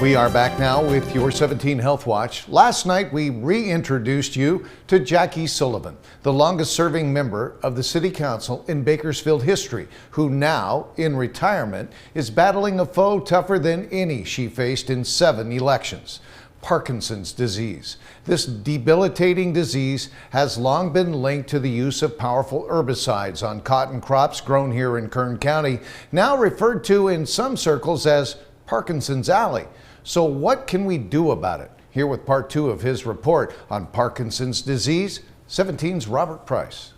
We are back now with your 17 Health Watch. Last night, we reintroduced you to Jackie Sullivan, the longest-serving member of the City Council in Bakersfield history, who now, in retirement, is battling a foe tougher than any she faced in 7 elections: Parkinson's disease. This debilitating disease has long been linked to the use of powerful herbicides on cotton crops grown here in Kern County, now referred to in some circles as Parkinson's Alley. So what can we do about it? Here with part 2 of his report on Parkinson's disease, 17's Robert Price.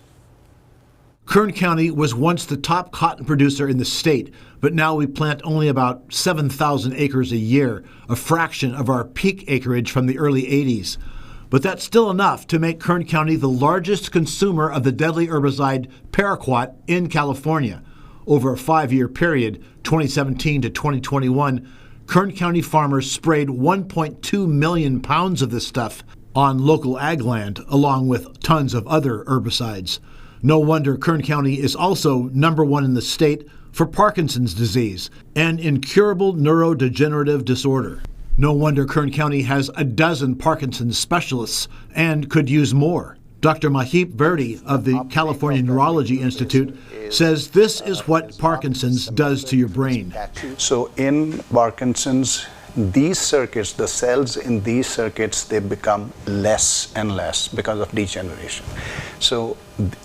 Kern County was once the top cotton producer in the state, but now we plant only about 7,000 acres a year, a fraction of our peak acreage from the early 80s. But that's still enough to make Kern County the largest consumer of the deadly herbicide paraquat in California. Over a 5-year period, 2017 to 2021, Kern County farmers sprayed 1.2 million pounds of this stuff on local ag land, along with tons of other herbicides. No wonder Kern County is also #1 in the state for Parkinson's disease, an incurable neurodegenerative disorder. No wonder Kern County has a dozen Parkinson's specialists and could use more. Dr. Mahip Verdi of the California Neurology Institute says this is what Parkinson's does to your brain. So in Parkinson's, these circuits, the cells in these circuits, they become less and less because of degeneration. So,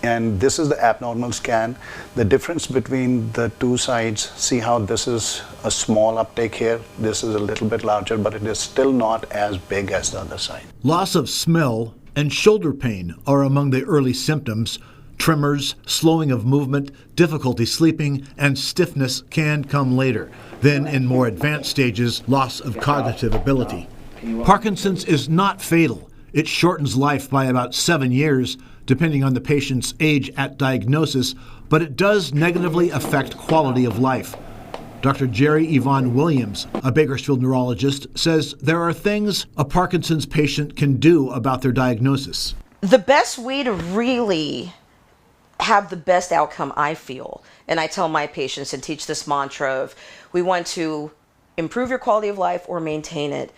and this is the abnormal scan. The difference between the two sides, see how this is a small uptake here, this is a little bit larger, but it is still not as big as the other side. Loss of smell and shoulder pain are among the early symptoms. Tremors, slowing of movement, difficulty sleeping, and stiffness can come later. Then, in more advanced stages, loss of cognitive ability. Parkinson's is not fatal. It shortens life by about 7 years, depending on the patient's age at diagnosis, but it does negatively affect quality of life. Dr. Jerry Yvonne Williams, a Bakersfield neurologist, says there are things a Parkinson's patient can do about their diagnosis. The best way to really have the best outcome, I feel, and I tell my patients and teach this mantra of, we want to improve your quality of life or maintain it.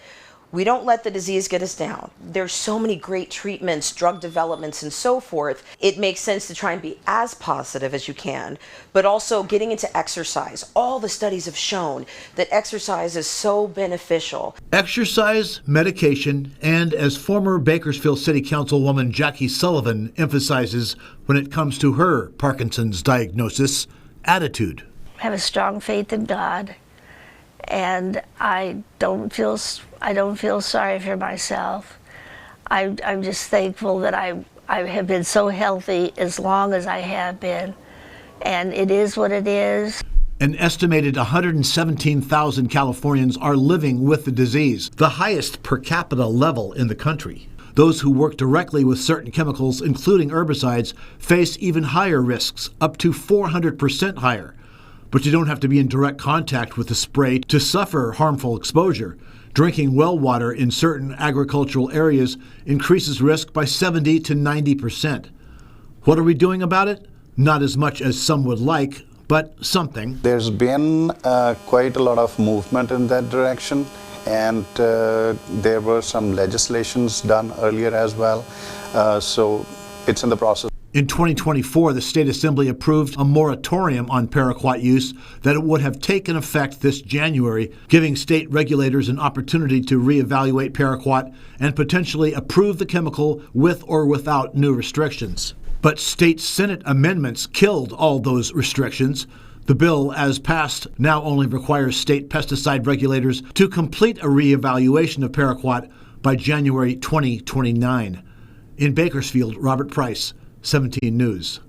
We don't let the disease get us down. There's so many great treatments, drug developments, and so forth. It makes sense to try and be as positive as you can, but also getting into exercise. All the studies have shown that exercise is so beneficial. Exercise, medication, and as former Bakersfield City Councilwoman Jackie Sullivan emphasizes when it comes to her Parkinson's diagnosis, attitude. I have a strong faith in God, and I don't feel sorry for myself. I'm just thankful that I have been so healthy as long as I have been, and it is what it is. An estimated 117,000 Californians are living with the disease, the highest per capita level in the country. Those who work directly with certain chemicals, including herbicides, face even higher risks, up to 400% higher. But you don't have to be in direct contact with the spray to suffer harmful exposure. Drinking well water in certain agricultural areas increases risk by 70 to 90%. What are we doing about it? Not as much as some would like, but something. There's been quite a lot of movement in that direction, and there were some legislations done earlier as well, so it's in the process. In 2024, the State Assembly approved a moratorium on paraquat use that would have taken effect this January, giving state regulators an opportunity to reevaluate paraquat and potentially approve the chemical with or without new restrictions. But state Senate amendments killed all those restrictions. The bill, as passed, now only requires state pesticide regulators to complete a reevaluation of paraquat by January 2029. In Bakersfield, Robert Price, 17 News.